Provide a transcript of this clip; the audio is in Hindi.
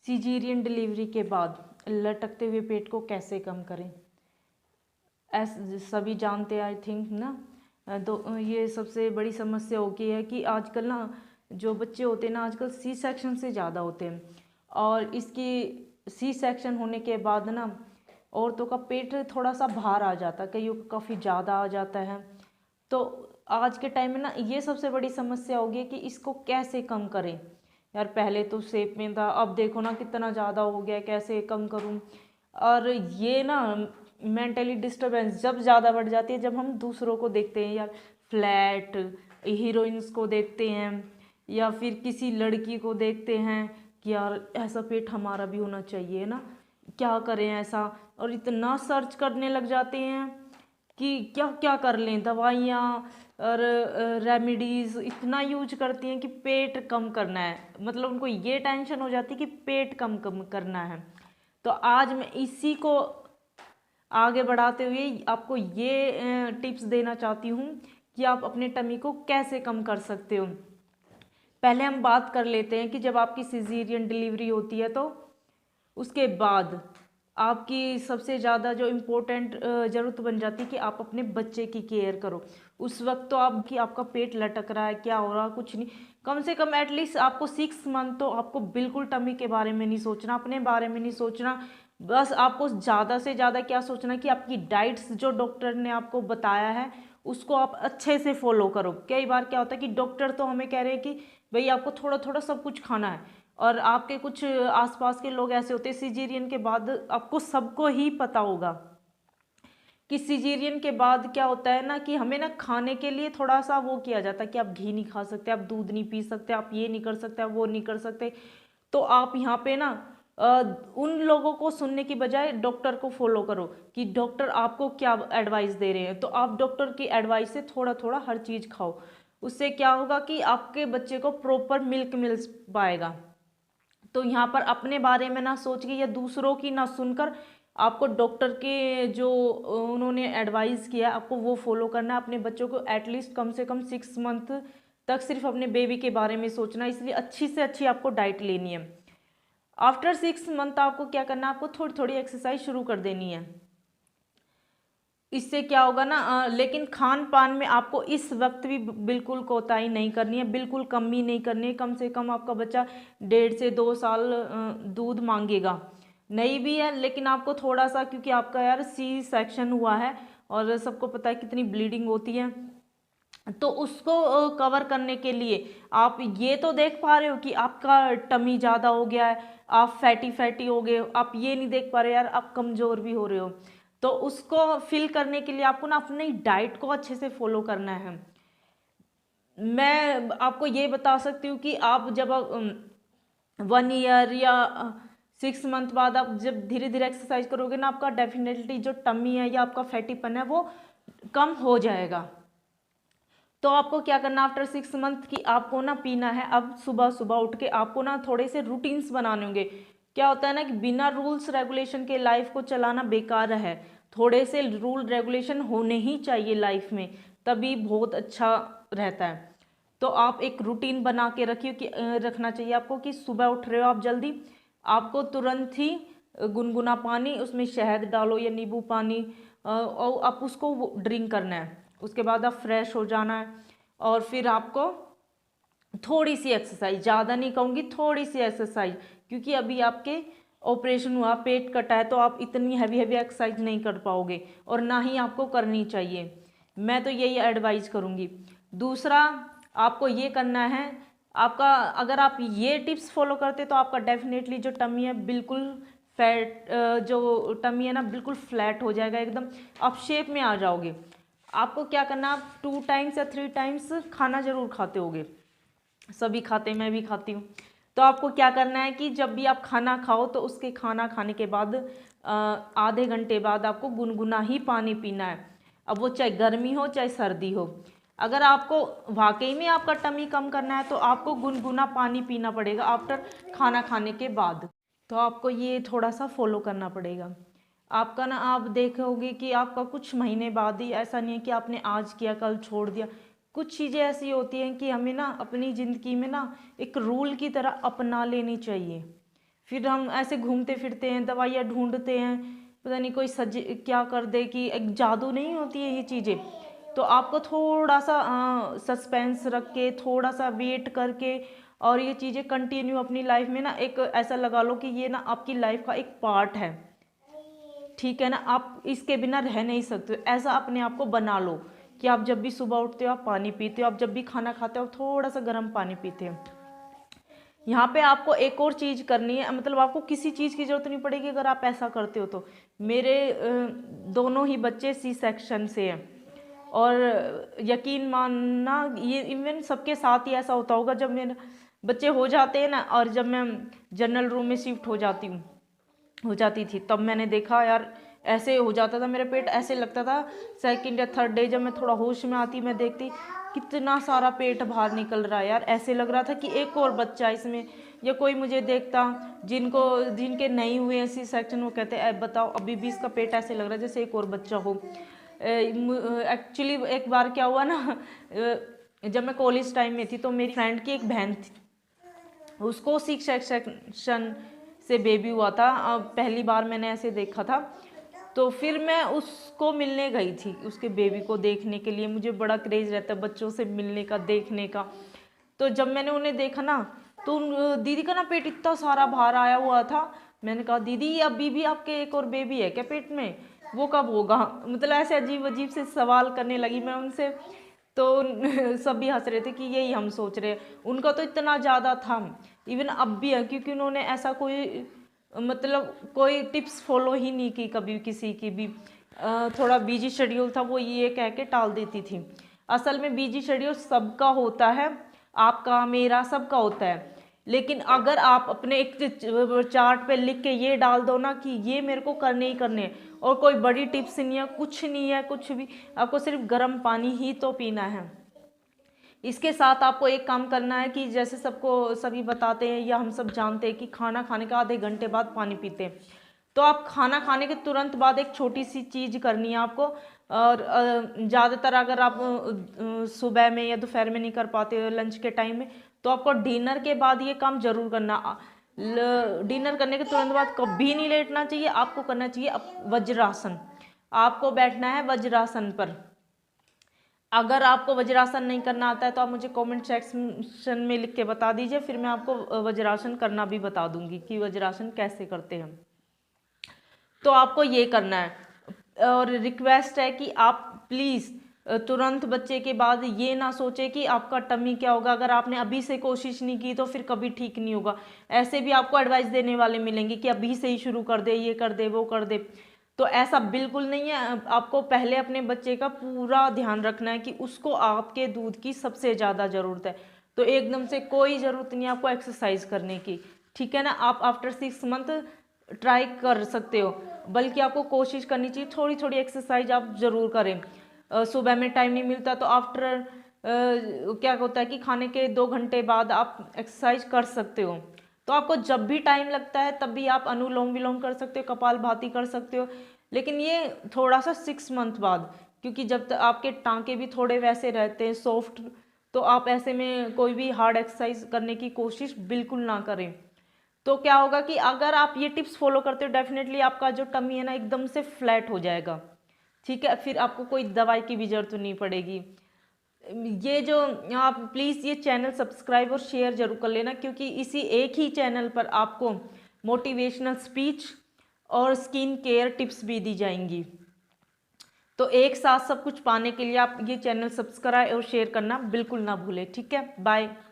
सीजेरियन डिलीवरी के बाद लटकते हुए पेट को कैसे कम करें। सभी जानते हैं आई थिंक ना। तो ये सबसे बड़ी समस्या हो गई है कि आजकल ना जो बच्चे होते हैं ना आजकल सी सेक्शन से ज़्यादा होते हैं, और इसकी सी सेक्शन होने के बाद ना औरतों का पेट थोड़ा सा बाहर आ जाता है, कईयों का काफ़ी ज़्यादा आ जाता है। तो आज के टाइम में ना ये सबसे बड़ी समस्या होगी कि इसको कैसे कम करें। यार पहले तो शेप में था, अब देखो ना कितना ज़्यादा हो गया, कैसे कम करूं। और ये ना मेंटली डिस्टरबेंस जब ज़्यादा बढ़ जाती है जब हम दूसरों को देखते हैं, यार फ्लैट हीरोइंस को देखते हैं या फिर किसी लड़की को देखते हैं कि यार ऐसा पेट हमारा भी होना चाहिए ना, क्या करें ऐसा। और इतना सर्च करने लग जाते हैं कि क्या क्या कर लें, दवाइयाँ और रेमेडीज़ इतना यूज करती हैं कि पेट कम करना है, मतलब उनको ये टेंशन हो जाती है कि पेट कम कम करना है। तो आज मैं इसी को आगे बढ़ाते हुए आपको ये टिप्स देना चाहती हूँ कि आप अपने टमी को कैसे कम कर सकते हो। पहले हम बात कर लेते हैं कि जब आपकी सिजेरियन डिलीवरी होती है तो उसके बाद आपकी सबसे ज़्यादा जो इम्पोर्टेंट ज़रूरत बन जाती है कि आप अपने बच्चे की केयर करो। उस वक्त तो आपका पेट लटक रहा है, क्या हो रहा है, कुछ नहीं, कम से कम एटलीस्ट आपको 6 मंथ तो आपको बिल्कुल टमी के बारे में नहीं सोचना, अपने बारे में नहीं सोचना। बस आपको ज़्यादा से ज़्यादा क्या सोचना कि आपकी डाइट्स जो डॉक्टर ने आपको बताया है उसको आप अच्छे से फॉलो करो। कई बार क्या होता है कि डॉक्टर तो हमें कह रहे हैं कि भाई आपको थोड़ा थोड़ा सब कुछ खाना है, और आपके कुछ आसपास के लोग ऐसे होते हैं सिजेरियन के बाद, आपको सबको ही पता होगा कि सिजेरियन के बाद क्या होता है ना कि हमें ना खाने के लिए थोड़ा सा वो किया जाता है कि आप घी नहीं खा सकते, आप दूध नहीं पी सकते, आप ये नहीं कर सकते, आप वो नहीं कर सकते। तो आप यहाँ पे ना उन लोगों को सुनने की बजाय डॉक्टर को फॉलो करो कि डॉक्टर आपको क्या एडवाइस दे रहे हैं, तो आप डॉक्टर की एडवाइस से थोड़ा थोड़ा हर चीज़ खाओ। उससे क्या होगा कि आपके बच्चे को प्रॉपर मिल्क मिल पाएगा। तो यहाँ पर अपने बारे में ना सोच के या दूसरों की ना सुनकर आपको डॉक्टर के जो उन्होंने एडवाइस किया आपको वो फॉलो करना है। अपने बच्चों को एटलीस्ट कम से कम 6 मंथ तक सिर्फ अपने बेबी के बारे में सोचना है, इसलिए अच्छी से अच्छी आपको डाइट लेनी है। आफ्टर 6 मंथ आपको क्या करना है, आपको थोड़ी थोड़ी एक्सरसाइज शुरू कर देनी है। इससे क्या होगा ना लेकिन खान पान में आपको इस वक्त भी बिल्कुल कोताही नहीं करनी है, बिल्कुल कमी नहीं करनी है। कम से कम आपका बच्चा 1.5 से 2 साल दूध मांगेगा, नहीं भी है लेकिन आपको थोड़ा सा, क्योंकि आपका यार सी सेक्शन हुआ है और सबको पता है कितनी ब्लीडिंग होती है, तो उसको कवर करने के लिए आप ये तो देख पा रहे हो कि आपका टमी ज़्यादा हो गया है, आप फैटी फैटी हो गए हो, आप ये नहीं देख पा रहे यार आप कमज़ोर भी हो रहे हो। तो उसको फिल करने के लिए आपको ना अपनी डाइट को अच्छे से फॉलो करना है। मैं आपको ये बता सकती हूँ कि आप जब 1 ईयर या 6 मंथ बाद आप जब धीरे धीरे एक्सरसाइज करोगे ना, आपका डेफिनेटली जो टमी है या आपका फैटीपन है वो कम हो जाएगा। तो आपको क्या करना, आफ्टर 6 मंथ की आपको ना पीना है, अब सुबह सुबह उठ के आपको ना थोड़े से रूटीन्स बनाने होंगे। क्या होता है ना कि बिना रूल्स रेगुलेशन के लाइफ को चलाना बेकार है, थोड़े से रूल रेगुलेशन होने ही चाहिए लाइफ में, तभी बहुत अच्छा रहता है। तो आप एक रूटीन बना के रखिए कि रखना चाहिए आपको कि सुबह उठ रहे हो आप जल्दी, आपको तुरंत ही गुनगुना पानी उसमें शहद डालो या नींबू पानी, और आप उसको ड्रिंक करना है। उसके बाद आप फ्रेश हो जाना है और फिर आपको थोड़ी सी एक्सरसाइज, ज़्यादा नहीं कहूँगी, थोड़ी सी एक्सरसाइज, क्योंकि अभी आपके ऑपरेशन हुआ, पेट कटा है, तो आप इतनी हैवी हैवी एक्सरसाइज नहीं कर पाओगे और ना ही आपको करनी चाहिए। मैं तो यही एडवाइज करूँगी। दूसरा आपको ये करना है, आपका अगर आप ये टिप्स फॉलो करते तो आपका डेफिनेटली जो टमी है बिल्कुल फैट, जो टमी है ना बिल्कुल फ्लैट हो जाएगा, एकदम आप शेप में आ जाओगे। आपको क्या करना, आप 2 टाइम्स या 3 टाइम्स खाना जरूर खाते होगे, सभी खाते हैं, मैं भी खाती हूँ। तो आपको क्या करना है कि जब भी आप खाना खाओ तो उसके खाना खाने के बाद आधे घंटे बाद आपको गुनगुना ही पानी पीना है, अब वो चाहे गर्मी हो चाहे सर्दी हो। अगर आपको वाकई में आपका टमी कम करना है तो आपको गुनगुना पानी पीना पड़ेगा आफ्टर खाना खाने के बाद। तो आपको ये थोड़ा सा फॉलो करना पड़ेगा। आपका ना आप देखोगे कि आपका कुछ महीने बाद ही, ऐसा नहीं है कि आपने आज किया कल छोड़ दिया, कुछ चीज़ें ऐसी होती हैं कि हमें ना अपनी ज़िंदगी में ना एक रूल की तरह अपना लेनी चाहिए, फिर हम ऐसे घूमते फिरते हैं, दवाइयाँ ढूंढते हैं, पता नहीं कोई सज क्या कर दे, कि एक जादू नहीं होती है ये चीज़ें। तो आपको थोड़ा सा सस्पेंस रख के, थोड़ा सा वेट करके, और ये चीज़ें कंटिन्यू अपनी लाइफ में ना, एक ऐसा लगा लो कि ये ना आपकी लाइफ का एक पार्ट है, ठीक है ना। आप इसके बिना रह नहीं सकते, ऐसा अपने आप को बना लो कि आप जब भी सुबह उठते हो आप पानी पीते हो, आप जब भी खाना खाते हो आप थोड़ा सा गर्म पानी पीते हो। यहाँ पे आपको एक और चीज़ करनी है, मतलब आपको किसी चीज़ की ज़रूरत नहीं पड़ेगी अगर आप ऐसा करते हो तो। मेरे दोनों ही बच्चे सी सेक्शन से हैं, और यकीन मानना ये इवन सबके साथ ही ऐसा होता होगा, जब मेरे बच्चे हो जाते हैं ना, और जब मैं जनरल रूम में शिफ्ट हो जाती थी, तब मैंने देखा यार, ऐसे हो जाता था मेरा पेट, ऐसे लगता था सेकंड या थर्ड डे जब मैं थोड़ा होश में आती, मैं देखती कितना सारा पेट बाहर निकल रहा है यार। ऐसे लग रहा था कि एक और बच्चा इसमें, या कोई मुझे देखता जिनके नहीं हुए सी सेक्शन, वो कहते अब बताओ अभी भी इसका पेट ऐसे लग रहा है जैसे एक और बच्चा हो। एक्चुअली एक बार क्या हुआ ना, जब मैं कॉलेज टाइम में थी, तो मेरी फ्रेंड की एक बहन थी, उसको सिक्स सेक्शन से बेबी हुआ था। पहली बार मैंने ऐसे देखा था, तो फिर मैं उसको मिलने गई थी, उसके बेबी को देखने के लिए। मुझे बड़ा क्रेज रहता है बच्चों से मिलने का, देखने का। तो जब मैंने उन्हें देखा ना, तो दीदी का ना पेट इतना सारा बाहर आया हुआ था। मैंने कहा दीदी अभी भी आपके एक और बेबी है क्या पेट में, वो कब होगा, मतलब ऐसे अजीब अजीब से सवाल करने लगी मैं उनसे। तो सभी हंस रहे थे कि यही हम सोच रहे हैं। उनका तो इतना ज़्यादा था, इवन अब भी है, क्योंकि उन्होंने ऐसा कोई मतलब कोई टिप्स फॉलो ही नहीं की कभी किसी की भी। थोड़ा बिजी शेड्यूल था, वो ये कह के टाल देती थी। असल में बिजी शेड्यूल सबका होता है, आपका मेरा सबका होता है, लेकिन अगर आप अपने एक चार्ट पे लिख के ये डाल दो ना कि ये मेरे को करने ही करने हैं, और कोई बड़ी टिप्स नहीं है, कुछ नहीं है, कुछ भी, आपको सिर्फ गर्म पानी ही तो पीना है। इसके साथ आपको एक काम करना है कि जैसे सभी बताते हैं या हम सब जानते हैं कि खाना खाने के आधे घंटे बाद पानी पीते हैं, तो आप खाना खाने के तुरंत बाद एक छोटी सी चीज़ करनी है आपको। और ज़्यादातर अगर आप सुबह में या दोपहर में नहीं कर पाते हो, लंच के टाइम में, तो आपको डिनर के बाद ये काम जरूर करना। डिनर करने के तुरंत बाद कभी नहीं लेटना चाहिए, आपको करना चाहिए वज्रासन। आपको बैठना है वज्रासन पर। अगर आपको वज्रासन नहीं करना आता है तो आप मुझे कमेंट सेक्शन में लिख के बता दीजिए, फिर मैं आपको वज्रासन करना भी बता दूंगी कि वज्रासन कैसे करते हैं। तो आपको ये करना है, और रिक्वेस्ट है कि आप प्लीज़ तुरंत बच्चे के बाद ये ना सोचे कि आपका टमी क्या होगा। अगर आपने अभी से कोशिश नहीं की तो फिर कभी ठीक नहीं होगा। ऐसे भी आपको एडवाइस देने वाले मिलेंगे कि अभी से ही शुरू कर दे, ये कर दे, वो कर दे। तो ऐसा बिल्कुल नहीं है। आपको पहले अपने बच्चे का पूरा ध्यान रखना है कि उसको आपके दूध की सबसे ज़्यादा ज़रूरत है। तो एकदम से कोई ज़रूरत नहीं है आपको एक्सरसाइज करने की, ठीक है ना। आप आफ्टर 6 मंथ ट्राई कर सकते हो, बल्कि आपको कोशिश करनी चाहिए थोड़ी थोड़ी एक्सरसाइज आप ज़रूर करें। सुबह में टाइम नहीं मिलता तो आफ्टर क्या होता है कि खाने के 2 घंटे बाद आप एक्सरसाइज कर सकते हो। तो आपको जब भी टाइम लगता है तब भी आप अनुलोम विलोम कर सकते हो, कपालभाति कर सकते हो, लेकिन ये थोड़ा सा 6 मंथ बाद, क्योंकि जब तक आपके टांके भी थोड़े वैसे रहते हैं सॉफ्ट, तो आप ऐसे में कोई भी हार्ड एक्सरसाइज करने की कोशिश बिल्कुल ना करें। तो क्या होगा कि अगर आप ये टिप्स फॉलो करते हो, डेफिनेटली आपका जो टमी है ना एकदम से फ्लैट हो जाएगा, ठीक है। फिर आपको कोई दवाई की भी जरूरत नहीं पड़ेगी। ये जो आप प्लीज़ ये चैनल सब्सक्राइब और शेयर जरूर कर लेना, क्योंकि इसी एक ही चैनल पर आपको मोटिवेशनल स्पीच और स्किन केयर टिप्स भी दी जाएंगी। तो एक साथ सब कुछ पाने के लिए आप ये चैनल सब्सक्राइब और शेयर करना बिल्कुल ना भूलें, ठीक है। बाय।